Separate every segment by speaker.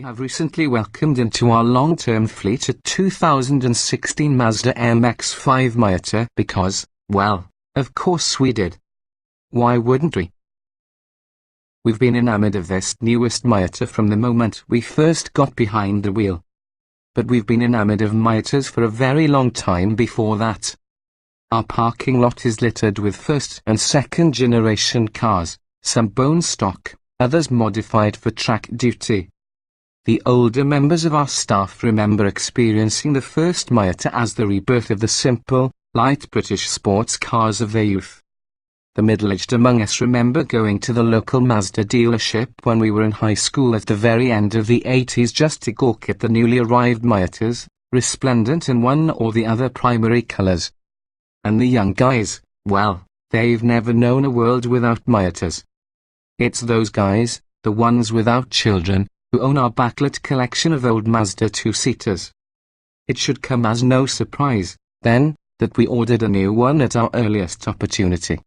Speaker 1: We have recently welcomed into our long-term fleet a 2016 Mazda MX-5 Miata because, well, of course we did. Why wouldn't we? We've been enamored of this newest Miata from the moment we first got behind the wheel. But we've been enamored of Miatas for a very long time before that. Our parking lot is littered with first and second generation cars, some bone stock, others modified for track duty. The older members of our staff remember experiencing the first Miata as the rebirth of the simple, light British sports cars of their youth. The middle-aged among us remember going to the local Mazda dealership when we were in high school at the very end of the 80s just to gawk at the newly arrived Miatas, resplendent in one or the other primary colours. And the young guys, well, they've never known a world without Miatas. It's those guys, the ones without children, who own our backlit collection of old Mazda two-seaters. It should come as no surprise, then, that we ordered a new one at our earliest opportunity.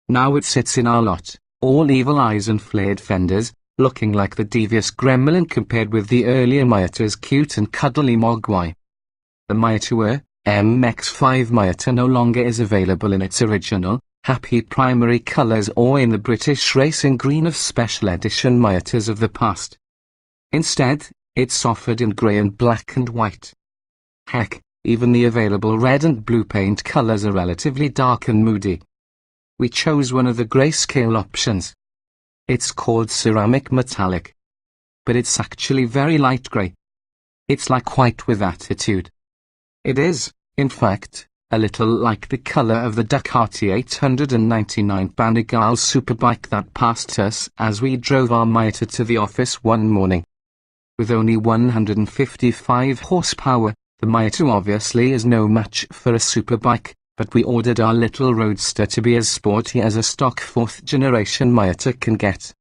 Speaker 1: Now it sits in our lot, all evil eyes and flared fenders, looking like the devious gremlin compared with the earlier Miata's cute and cuddly mogwai. The Miata MX-5 Miata no longer is available in its original, happy primary colours or in the British racing green of special edition Miatas of the past. Instead, it's offered in grey and black and white. Heck, even the available red and blue paint colours are relatively dark and moody. We chose one of the grayscale options. It's called ceramic metallic. But it's actually very light grey. It's like white with attitude. It is, in fact, a little like the colour of the Ducati 899 Panigale superbike that passed us as we drove our Miata to the office one morning. With only 155 horsepower, the Miata obviously is no match for a superbike, but we ordered our little Roadster to be as sporty as a stock fourth-generation Miata can get.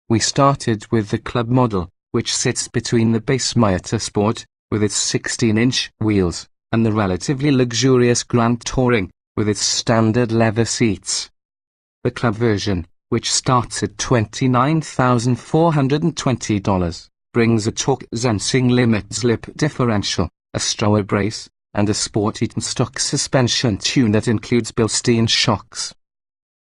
Speaker 1: We started with the club model, which sits between the base Miata Sport, with its 16-inch wheels, and the relatively luxurious Grand Touring, with its standard leather seats. The club version, which starts at $29,420, brings a torque-sensing limit slip differential, a stroller brace, and a sporty stock suspension tune that includes Bilstein shocks.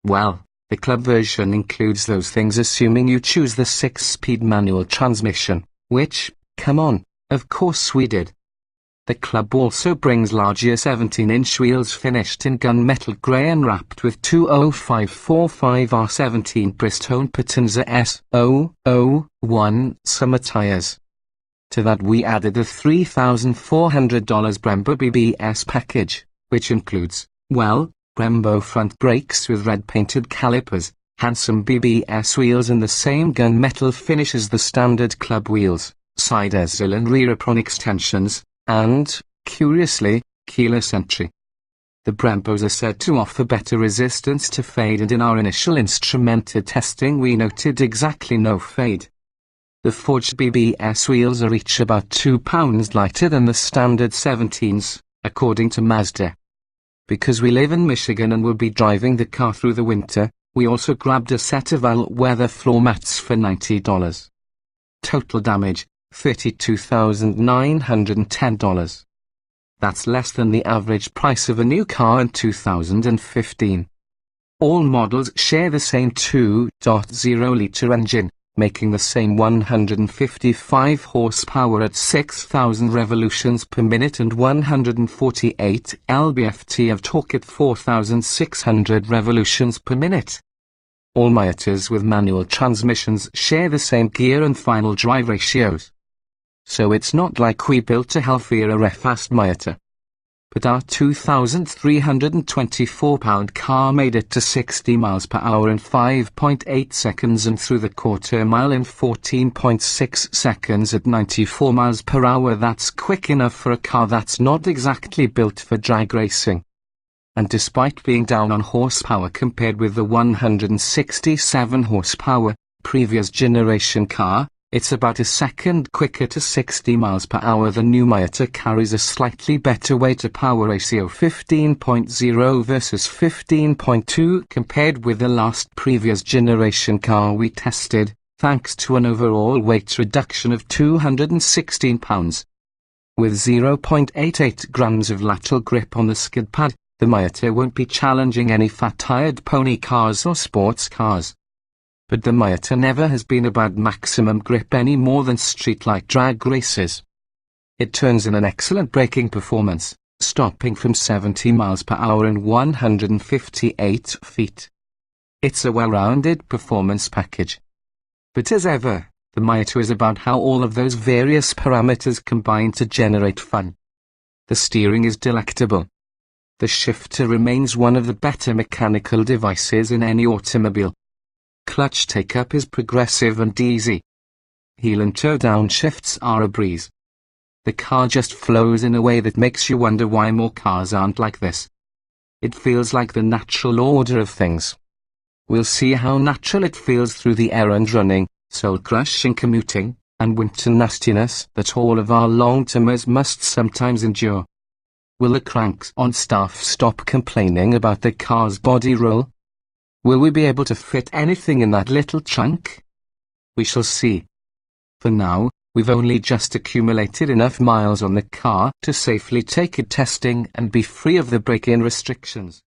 Speaker 1: Well, the club version includes those things assuming you choose the 6-speed manual transmission, which, come on, of course we did. The club also brings larger 17-inch wheels finished in gunmetal grey and wrapped with 205/45R17 Bristol Potenza S001 summer tyres. To that we added a $3,400 Brembo BBS package, which includes, well, Brembo front brakes with red-painted calipers, handsome BBS wheels in the same gunmetal finish as the standard club wheels, side easel and rear apron extensions, and, curiously, keyless entry. The Brembos are said to offer better resistance to fade, and in our initial instrumented testing we noted exactly no fade. The forged BBS wheels are each about 2 pounds lighter than the standard 17s, according to Mazda. Because we live in Michigan and will be driving the car through the winter, we also grabbed a set of all-weather floor mats for $90. Total damage, $32,910. That's less than the average price of a new car in 2015. All models share the same 2.0-litre engine, making the same 155 horsepower at 6,000 revolutions per minute and 148 lb-ft of torque at 4,600 revolutions per minute. All Miatas with manual transmissions share the same gear and final drive ratios. So it's not like we built a healthier or a fast Miata. But our 2,324-pound car made it to 60 miles per hour in 5.8 seconds and through the quarter mile in 14.6 seconds at 94 miles per hour. That's quick enough for a car that's not exactly built for drag racing. And despite being down on horsepower compared with the 167 horsepower previous generation car, it's about a second quicker to 60 miles per hour. The new Miata carries a slightly better weight-to-power ratio 15.0 versus 15.2 compared with the last previous generation car we tested, thanks to an overall weight reduction of 216 pounds. With 0.88 grams of lateral grip on the skid pad, the Miata won't be challenging any fat-tired pony cars or sports cars. But the Miata never has been about maximum grip any more than street-like drag races. It turns in an excellent braking performance, stopping from 70 miles per hour in 158 feet. It's a well-rounded performance package. But as ever, the Miata is about how all of those various parameters combine to generate fun. The steering is delectable. The shifter remains one of the better mechanical devices in any automobile. Clutch take-up is progressive and easy. Heel and toe downshifts are a breeze. The car just flows in a way that makes you wonder why more cars aren't like this. It feels like the natural order of things. We'll see how natural it feels through the errand running, soul-crushing commuting, and winter nastiness that all of our long-termers must sometimes endure. Will the cranks on staff stop complaining about the car's body roll? Will we be able to fit anything in that little trunk? We shall see. For now, we've only just accumulated enough miles on the car to safely take it testing and be free of the break-in restrictions.